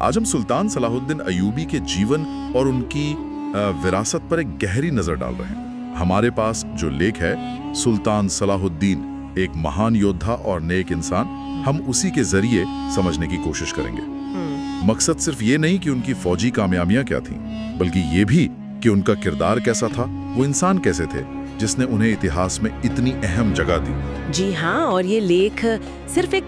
आज हम सुल्तान सलाहुद्दीन अयूबी के जीवन और उनकी विरासत पर एक गहरी नजर डाल रहे हैं। हमारे पास जो लेख है सुल्तान सलाहुद्दीन, एक महान योद्धा और नेक इंसान, हम उसी के जरिए समझने की कोशिश करेंगे। मकसद सिर्फ ये नहीं कि उनकी फौजी कामयाबियां क्या थीं, बल्कि ये भी कि उनका किरदार कैसा था, वो इंसान कैसे थे जिसने उन्हें इतिहास में इतनी अहम जगह दी। जी हाँ, और ये लेख सिर्फ एक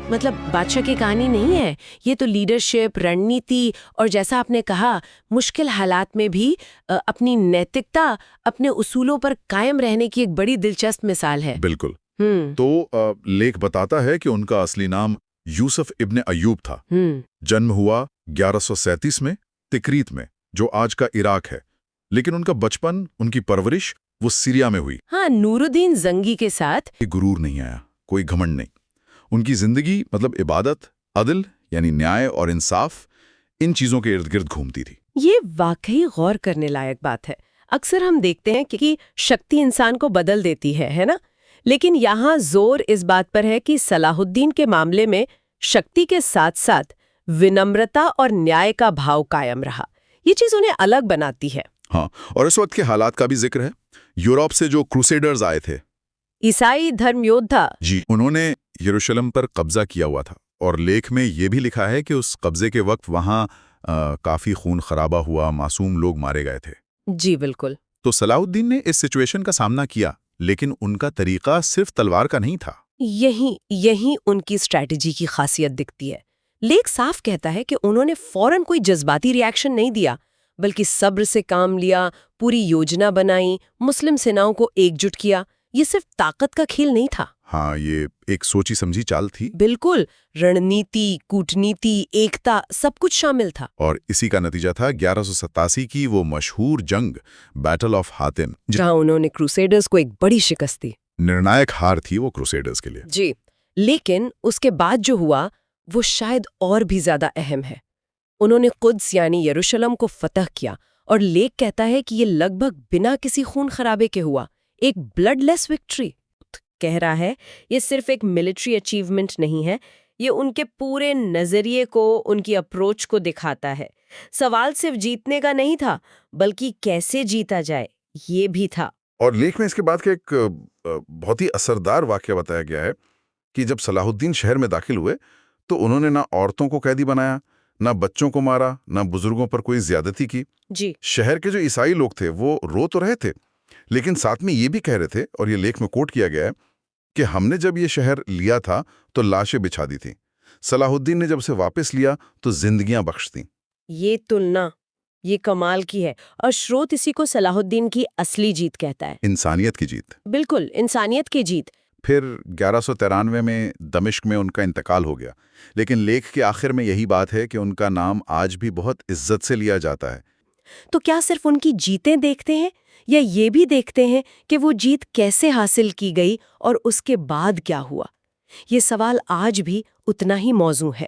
बादशाह की कहानी नहीं है। ये तो लीडरशिप, रणनीति और जैसा आपने कहा मुश्किल हालात में भी अपनी नैतिकता, अपने उसूलों पर कायम रहने की एक बड़ी दिलचस्प मिसाल है। बिल्कुल। तो लेख बताता है कि उनका असली नाम यूसुफ इब्ने अयूब था। जन्म हुआ 1137 में तिकरीत में, जो आज का इराक है। लेकिन उनका बचपन, उनकी परवरिश वो सीरिया में हुई। हाँ, नूरुद्दीन जंगी के साथ गुरूर नहीं आया, कोई घमंड नहीं। उनकी जिंदगी इबादत, अदल यानी न्याय और इंसाफ, इन चीजों के इर्द गिर्द घूमती थी। ये वाकई गौर करने लायक बात है। अक्सर हम देखते हैं कि शक्ति इंसान को बदल देती है ना? लेकिन यहाँ जोर इस बात पर है कि सलाहुद्दीन के मामले में शक्ति के साथ साथ विनम्रता और न्याय का भाव कायम रहा। ये चीज उन्हें अलग बनाती है। हाँ, और इस वक्त के हालात का भी जिक्र है। यूरोप से जो क्रूसेडर्स आए थे, ईसाई धर्म योद्धा, जी, उन्होंने यरूशलेम पर कब्जा किया हुआ था। और लेख में ये भी लिखा है कि उस कब्जे के वक्त वहां काफी खून खराबा हुआ, मासूम लोग मारे गए थे। जी बिल्कुल। तो सलाहुद्दीन ने इस सिचुएशन का सामना किया, लेकिन उनका तरीका सिर्फ तलवार का नहीं था। यही उनकी स्ट्रैटेजी की खासियत दिखती है। लेख साफ कहता है कि उन्होंने फौरन कोई जज्बाती रिएक्शन नहीं दिया, बल्कि सब्र से काम लिया, पूरी योजना बनाई, मुस्लिम सेनाओं को एकजुट किया। ये सिर्फ ताकत का खेल नहीं था। हाँ, ये एक सोची समझी चाल थी। बिल्कुल, रणनीति, कूटनीति, एकता, सब कुछ शामिल था। और इसी का नतीजा था 1187 की वो मशहूर जंग, बैटल ऑफ हातिम, जहां उन्होंने क्रूसेडर्स को एक बड़ी शिकस्त दी। निर्णायक हार थी वो क्रूसेडर्स के लिए। जी, लेकिन उसके बाद जो हुआ वो शायद और भी ज्यादा अहम है। उन्होंने कुद्स यानी यरूशलेम को फतह किया, और लेख कहता है कि ये लगभग बिना किसी खून खराबे के हुआ, एक ब्लडलेस विक्ट्री। कह रहा है ये सिर्फ एक मिलिट्री अचीवमेंट नहीं है, ये उनके पूरे नजरिए को, उनकी अप्रोच को दिखाता है। सवाल सिर्फ जीतने का नहीं था, बल्कि कैसे जीता जाए ये भी था। और लेख में इसके बाद का एक बहुत ही असरदार वाकया बताया गया है कि जब सलाहुद्दीन शहर में दाखिल हुए तो उन्होंने ना औरतों को कैदी बनाया, ना बच्चों को मारा, ना बुजुर्गों पर कोई ज्यादती की। जी, शहर के जो ईसाई लोग थे वो रो तो रहे थे, लेकिन साथ में ये भी कह रहे थे, और ये लेख में कोट किया गया है, कि हमने जब ये शहर लिया था तो लाशें बिछा दी थी, सलाहुद्दीन ने जब उसे वापस लिया तो जिंदगियां बख्श दी। ये तुलना, ये कमाल की है। और स्रोत इसी को सलाहुद्दीन की असली जीत कहता है। इंसानियत की जीत। बिल्कुल, इंसानियत की जीत। फिर 1193 में दमिश्क में उनका इंतकाल हो गया, लेकिन लेख के आखिर में यही बात है कि उनका नाम आज भी बहुत इज्जत से लिया जाता है। तो क्या सिर्फ उनकी जीतें देखते हैं, या ये भी देखते हैं कि वो जीत कैसे हासिल की गई और उसके बाद क्या हुआ? ये सवाल आज भी उतना ही मौजू है।